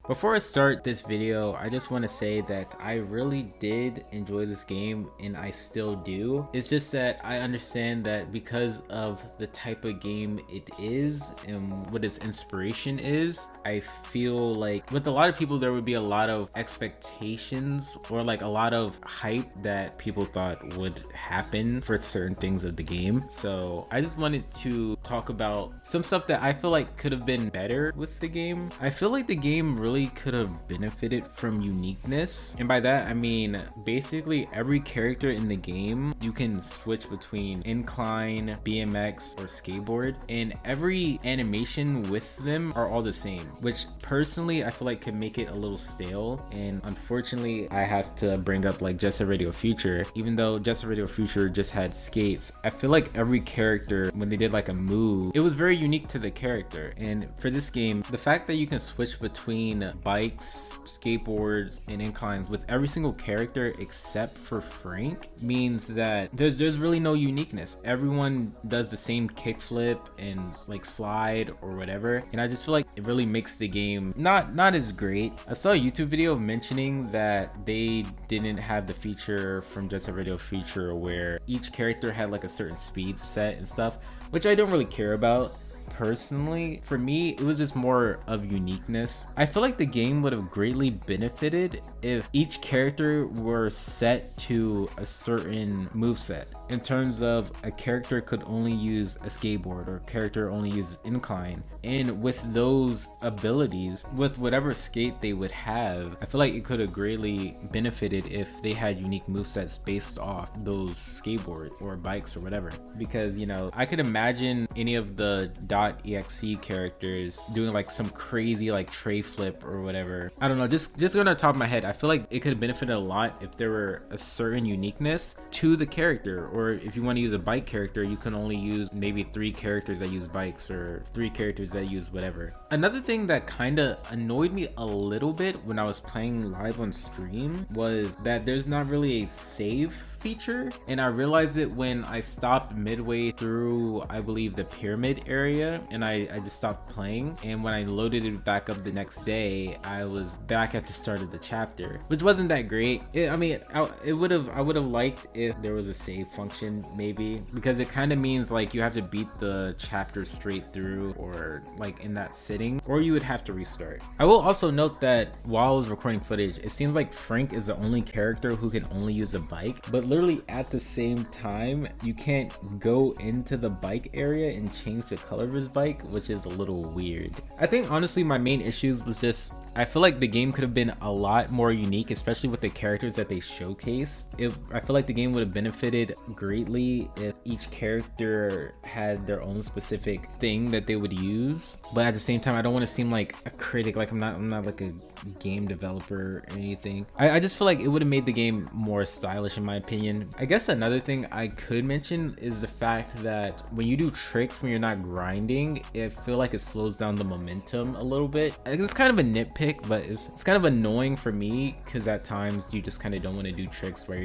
Before I start this video, I just want to say that I really did enjoy this game and I still do. It's just that I understand that because of the type of game it is and what its inspiration is, I feel like with a lot of people there would be a lot of expectations or like a lot of hype that people thought would happen for certain things of the game. So I just wanted to talk about some stuff that I feel like could have been better with the game. I feel like the game really could have benefited from uniqueness, and by that I mean basically every character in the game you can switch between incline, BMX, or skateboard, and every animation with them are all the same, which personally I feel like could make it a little stale. And unfortunately I have to bring up like Jet Set Radio Future. Even though Jet Set Radio Future just had skates, I feel like every character, when they did like a move, it was very unique to the character. And for this game, the fact that you can switch between bikes, skateboards, and inclines with every single character except for Frank means that there's really no uniqueness. Everyone does the same kickflip and like slide or whatever, and I just feel like it really makes the game not as great. I saw a YouTube video mentioning that they didn't have the feature from Jet Set Radio Future where each character had like a certain speed set and stuff, which I don't really care about. Personally, for me, it was just more of uniqueness. I feel like the game would have greatly benefited if each character were set to a certain moveset. In terms of a character could only use a skateboard or a character only uses incline, and with those abilities, with whatever skate they would have, I feel like it could have greatly benefited if they had unique movesets based off those skateboard or bikes or whatever. Because, you know, I could imagine any of the .exe characters doing like some crazy like tray flip or whatever. I don't know, just on the top of my head, I feel like it could have benefited a lot if there were a certain uniqueness to the character. Or if you want to use a bike character, you can only use maybe 3 characters that use bikes or 3 characters that use whatever. Another thing that kind of annoyed me a little bit when I was playing live on stream was that there's not really a save feature, and I realized it when I stopped midway through, I believe, the pyramid area, and I just stopped playing. And when I loaded it back up the next day, I was back at the start of the chapter, which wasn't that great. I would have liked if there was a save function maybe, because it kind of means like you have to beat the chapter straight through or like in that sitting, or you would have to restart. I will also note that while I was recording footage, it seems like Frank is the only character who can only use a bike, but literally at the same time you can't go into the bike area and change the color of his bike, which is a little weird. I think honestly my main issues was just I feel like the game could have been a lot more unique, especially with the characters that they showcase. I feel like the game would have benefited greatly if each character had their own specific thing that they would use. But at the same time, I don't want to seem like a critic, like I'm not like a game developer or anything. I just feel like it would have made the game more stylish in my opinion. I guess another thing I could mention is the fact that when you do tricks when you're not grinding, I feel like it slows down the momentum a little bit. It's kind of a nitpick, but it's kind of annoying for me because at times you just kind of don't want to do tricks where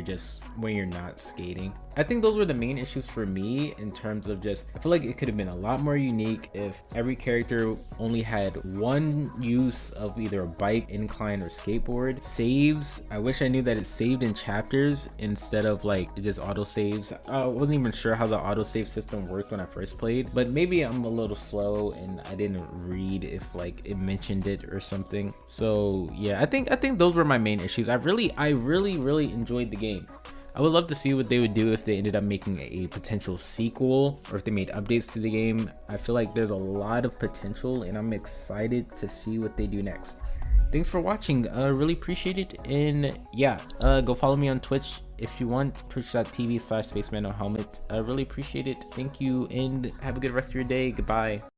you're not skating. I think those were the main issues for me in terms of just, I feel like it could have been a lot more unique if every character only had one use of either a bike, incline, or skateboard. Saves, I wish I knew that it saved in chapters instead of like it just auto saves. I wasn't even sure how the auto save system worked when I first played, but maybe I'm a little slow and I didn't read if like it mentioned it or something. So yeah, I think those were my main issues. I really enjoyed the game. I would love to see what they would do if they ended up making a potential sequel or if they made updates to the game. I feel like there's a lot of potential and I'm excited to see what they do next. Thanks for watching, really appreciate it, and yeah, go follow me on Twitch if you want, twitch.tv/SpaceManNoHelmet. I really appreciate it. Thank you and have a good rest of your day. Goodbye.